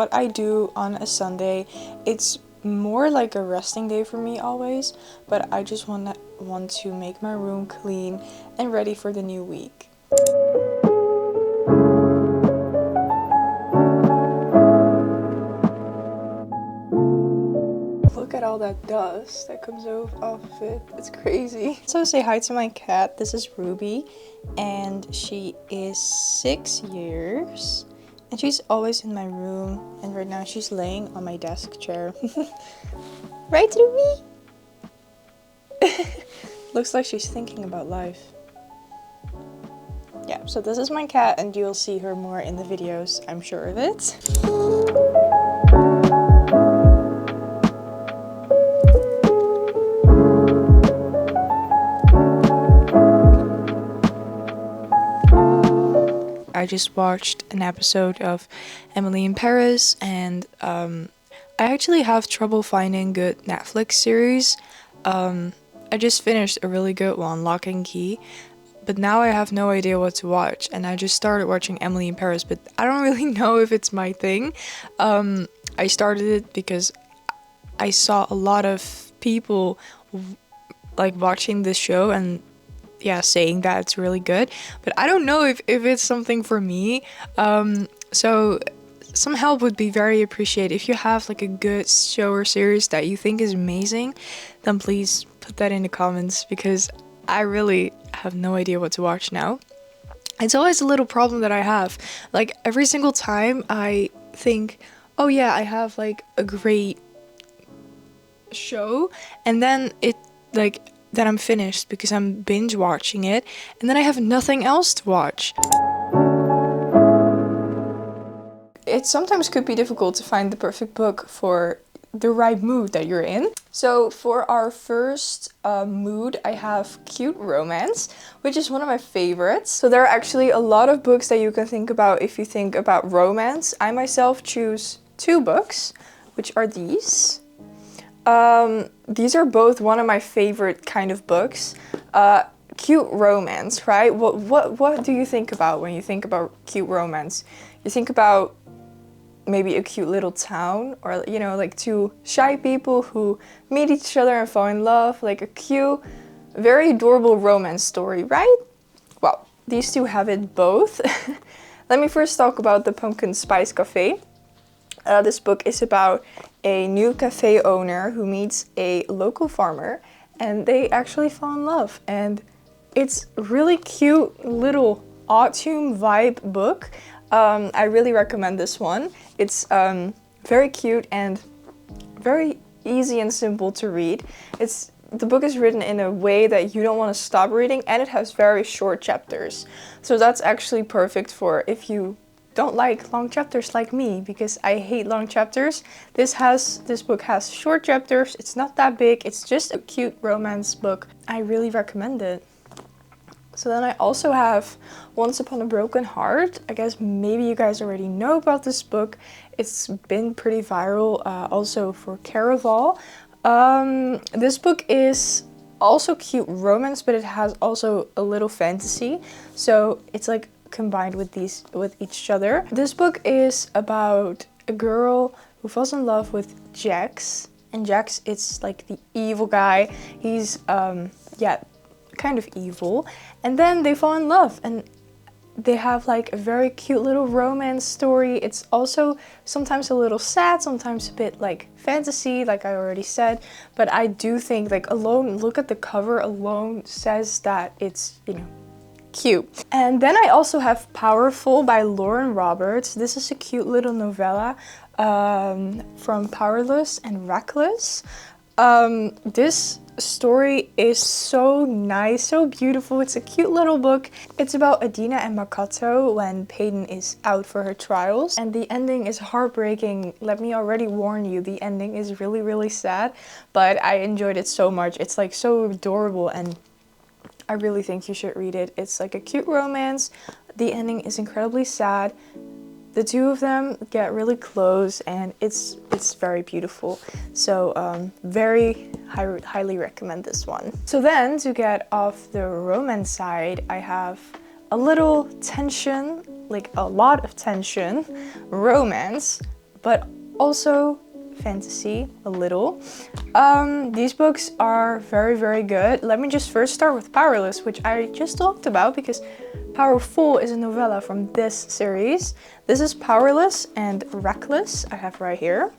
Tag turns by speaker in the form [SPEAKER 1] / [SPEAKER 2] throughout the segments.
[SPEAKER 1] what I do on a Sunday. It's more like a resting day for me always, but I just want to make my room clean and ready for the new week. Look at all that dust that comes off of it. It's crazy. So say hi to my cat. This is Ruby, and she is 6 years. And she's always in my room, and right now she's laying on my desk chair. Right, Ruby? Looks like she's thinking about life. Yeah, so this is my cat, and you'll see her more in the videos, I'm sure of it. I just watched an episode of Emily in Paris, and I actually have trouble finding good Netflix series. I just finished a really good one, Lock and Key, but now I have no idea what to watch, and I just started watching Emily in Paris, but I don't really know if it's my thing. I started it because I saw a lot of people like watching this show and saying that it's really good, but I don't know if it's something for me. So some help would be very appreciated. If you have like a good show or series that you think is amazing, then please put that in the comments, because I really have no idea what to watch now. It's always a little problem that I have. Like every single time I think, oh yeah, I have like a great show, and then then I'm finished because I'm binge watching it, and then I have nothing else to watch. It sometimes could be difficult to find the perfect book for the right mood that you're in. So for our first mood, I have cute romance, which is one of my favorites. So there are actually a lot of books that you can think about if you think about romance. I myself choose 2 books, which are these. These are both one of my favorite kind of books. Cute romance, right? What do you think about when you think about cute romance? You think about maybe a cute little town, or like 2 shy people who meet each other and fall in love, like a cute, very adorable romance story, right? Well, these 2 have it both. Let me first talk about the Pumpkin Spice Cafe. This book is about a new cafe owner who meets a local farmer, and they actually fall in love. And it's a really cute little autumn vibe book. I really recommend this one. It's very cute and very easy and simple to read. The book is written in a way that you don't want to stop reading, and it has very short chapters. So that's actually perfect for if you don't like long chapters like me, because I hate long chapters. This book has short chapters. It's not that big. It's just a cute romance book. I really recommend it. So then I also have Once Upon a Broken Heart. I guess maybe you guys already know about this book. It's been pretty viral, also for Caraval. This book is also cute romance, but it has also a little fantasy. So it's like combined with each other. This book is about a girl who falls in love with Jax, and Jax is like the evil guy. He's kind of evil, and then they fall in love, and they have like a very cute little romance story. It's also sometimes a little sad, sometimes a bit like fantasy, like I already said, but I do think like alone, look at the cover alone says that it's, cute. And then I also have Powerful by Lauren Roberts. This is a cute little novella from Powerless and Reckless. This story is so nice, so beautiful. It's a cute little book. It's about Adina and Makoto when Peyton is out for her trials, and the ending is heartbreaking. Let me already warn you, the ending is really, really sad, but I enjoyed it so much. It's like so adorable, and I really think you should read it. It's like a cute romance. The ending is incredibly sad. The 2 of them get really close, and it's very beautiful. So very highly recommend this one. So then, to get off the romance side, I have a little tension, like a lot of tension, romance, but also fantasy a little. These books are very, very good. Let me just first start with Powerless, which I just talked about because Powerful is a novella from this series. This is Powerless and Reckless, I have right here.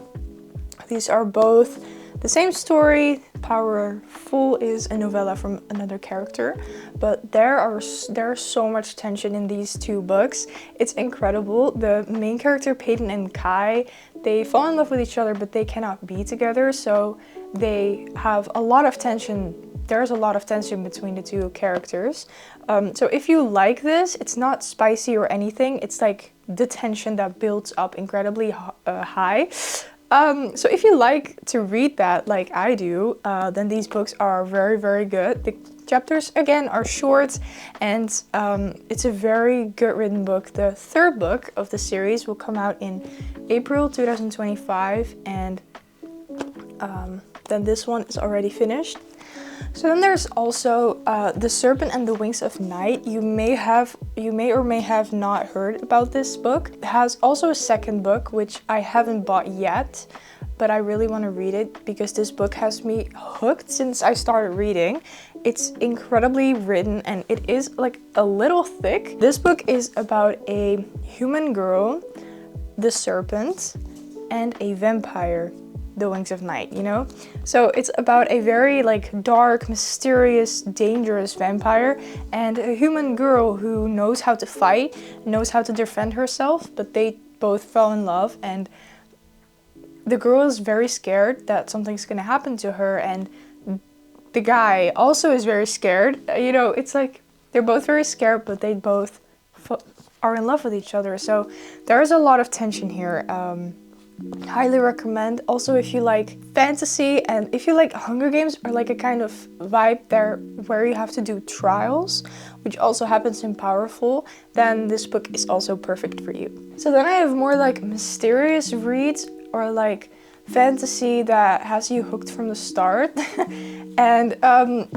[SPEAKER 1] These are both the same story. Powerful is a novella from another character, but there's so much tension in these two books. It's incredible. The main character, Peyton and Kai, they fall in love with each other, but they cannot be together, so they have a lot of tension. There's a lot of tension between the two characters. So if you like this, it's not spicy or anything. It's like the tension that builds up incredibly high. So if you like to read that like I do, then these books are very, very good. The chapters, again, are short, and it's a very good written book. The third book of the series will come out in April 2025, and then this one is already finished. So then there's also The Serpent and the Wings of Night. You may or may have not heard about this book. It has also a second book, which I haven't bought yet, but I really want to read it because this book has me hooked since I started reading. It's incredibly written and it is like a little thick. This book is about a human girl, the serpent, and a vampire, the Wings of Night, you know? So it's about a very like dark, mysterious, dangerous vampire and a human girl who knows how to fight, knows how to defend herself, but they both fall in love, and the girl is very scared that something's gonna happen to her, and the guy also is very scared. You know, it's like they're both very scared, but they both are in love with each other. So there's a lot of tension here. Highly recommend. Also, if you like fantasy and if you like Hunger Games or like a kind of vibe there where you have to do trials, which also happens in Powerful, then this book is also perfect for you. So then I have more like mysterious reads or like fantasy that has you hooked from the start. And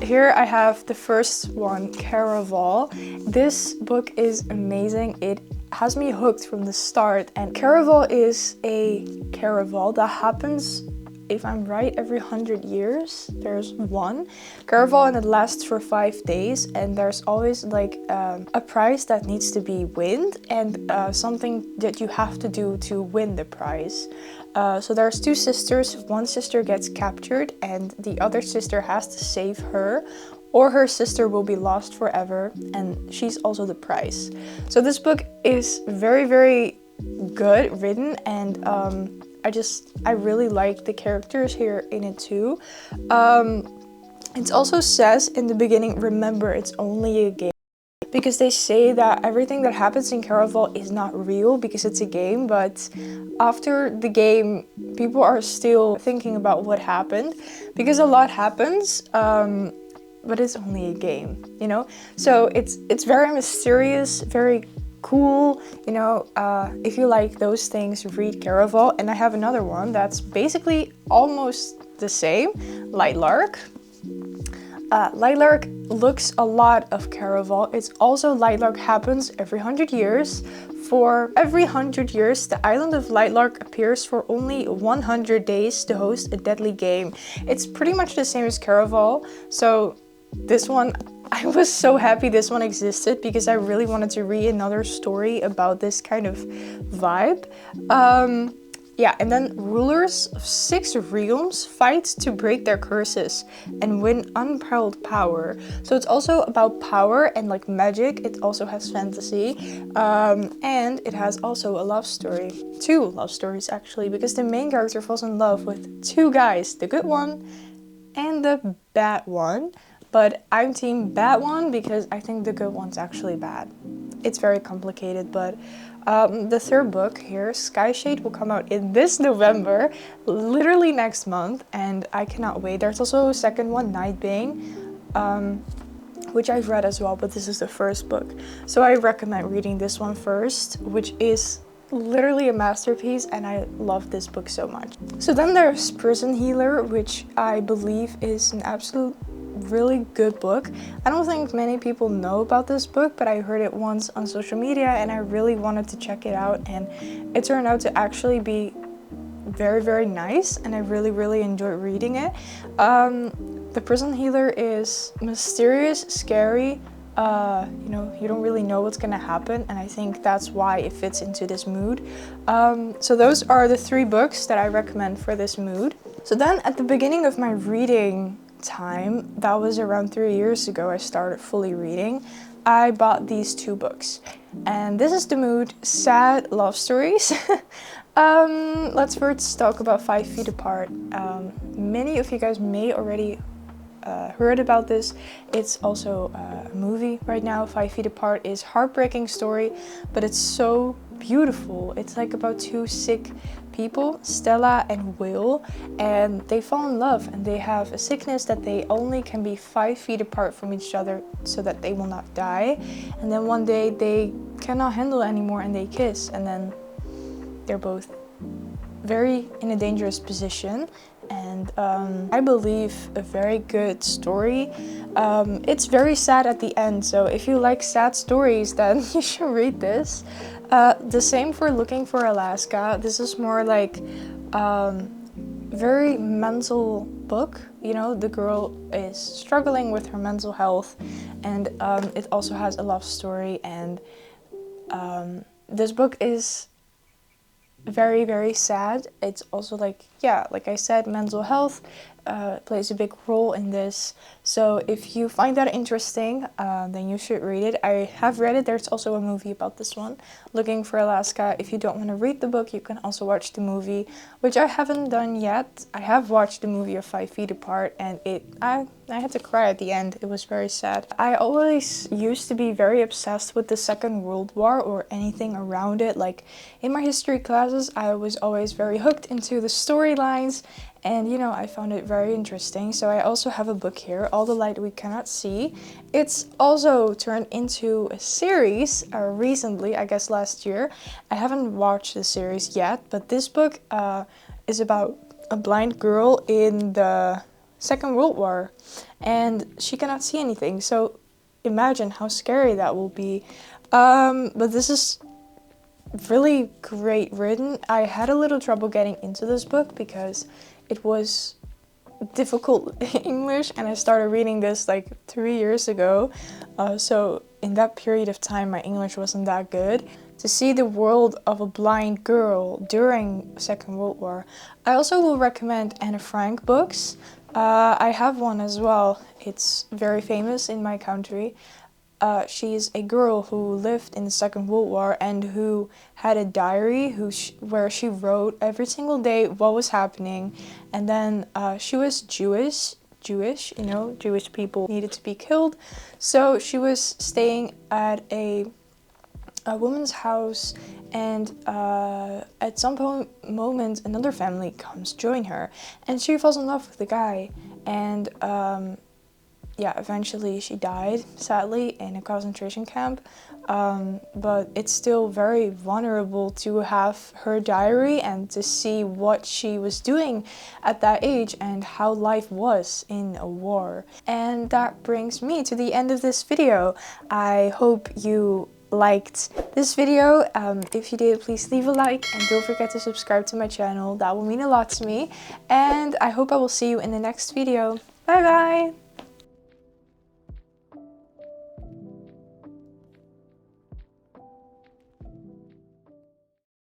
[SPEAKER 1] here I have the first one, Caraval. This book is amazing. It has me hooked from the start, and Caraval is a Caraval that happens, if I'm right, every 100 years. There's one Caraval and it lasts for 5 days, and there's always like a prize that needs to be won and something that you have to do to win the prize. So there's two sisters. One sister gets captured and the other sister has to save her, or her sister will be lost forever, and she's also the prize. So this book is very, very good written, and I really like the characters here in it too. It also says in the beginning, remember, it's only a game. Because they say that everything that happens in Caraval is not real because it's a game, but after the game, people are still thinking about what happened because a lot happens. But it's only a game, you know? So it's very mysterious, very cool, you know? If you like those things, read Caraval. And I have another one that's basically almost the same, Lightlark. Lightlark looks a lot of Caraval. It's also Lightlark happens every 100 years. For every 100 years, the island of Lightlark appears for only 100 days to host a deadly game. It's pretty much the same as Caraval. So this one, I was so happy this one existed because I really wanted to read another story about this kind of vibe. Yeah, and then rulers of 6 realms fight to break their curses and win unparalleled power. So it's also about power and like magic. It also has fantasy, and it has also a love story. 2 love stories actually, because the main character falls in love with 2 guys, the good one and the bad one. But I'm team bad one because I think the good one's actually bad. It's very complicated, but the third book here, Skyshade, will come out in this November, literally next month, and I cannot wait. There's also a second one, Nightbane, which I've read as well, but this is the first book. So I recommend reading this one first, which is literally a masterpiece, and I love this book so much. So then there's Prison Healer, which I believe is an absolute really good book. I don't think many people know about this book, but I heard it once on social media and I really wanted to check it out, and it turned out to actually be very, very nice, and I really, really enjoyed reading it. The Prison Healer is mysterious, scary. You know, you don't really know what's gonna happen, and I think that's why it fits into this mood. So those are the 3 books that I recommend for this mood. So then at the beginning of my reading time, that was around 3 years ago, I started fully reading. I bought these 2 books, and this is the mood: sad love stories. Let's first talk about 5 Feet Apart. Many of you guys may already heard about this. It's also a movie right now. 5 Feet Apart is heartbreaking story, but it's so beautiful. It's like about 2 sick people, Stella and Will, and they fall in love, and they have a sickness that they only can be 5 feet apart from each other so that they will not die. And then one day they cannot handle it anymore and they kiss, and then they're both very in a dangerous position. And I believe a very good story. It's very sad at the end, so if you like sad stories, then you should read this. The same for Looking for Alaska. This is more like very mental book. You know, the girl is struggling with her mental health, and it also has a love story. And this book is very, very sad. It's also like, yeah, like I said, mental health plays a big role in this. So if you find that interesting, then you should read it. I have read it. There's also a movie about this one, Looking for Alaska. If you don't want to read the book, you can also watch the movie, which I haven't done yet. I have watched the movie of 5 Feet Apart, and I had to cry at the end. It was very sad. I always used to be very obsessed with the Second World War or anything around it. Like in my history classes, I was always very hooked into the storylines, and you know, I found it very interesting. So I also have a book here, All the Light We Cannot See. It's also turned into a series recently, I guess last year. I haven't watched the series yet, but this book is about a blind girl in the Second World War, and she cannot see anything. So imagine how scary that will be. But this is really great written. I had a little trouble getting into this book because it was difficult English, and I started reading this like 3 years ago. So in that period of time, my English wasn't that good. To see the world of a blind girl during Second World War. I also will recommend Anne Frank books. I have one as well. It's very famous in my country. She's a girl who lived in the Second World War and who had a diary where she wrote every single day what was happening. And then she was Jewish, you know, Jewish people needed to be killed. So she was staying at a woman's house, and at some moment another family comes join her, and she falls in love with the guy. And yeah, eventually she died, sadly, in a concentration camp. But it's still very vulnerable to have her diary and to see what she was doing at that age and how life was in a war. And that brings me to the end of this video. I hope you liked this video. If you did, please leave a like and don't forget to subscribe to my channel. That will mean a lot to me. And I hope I will see you in the next video. Bye bye!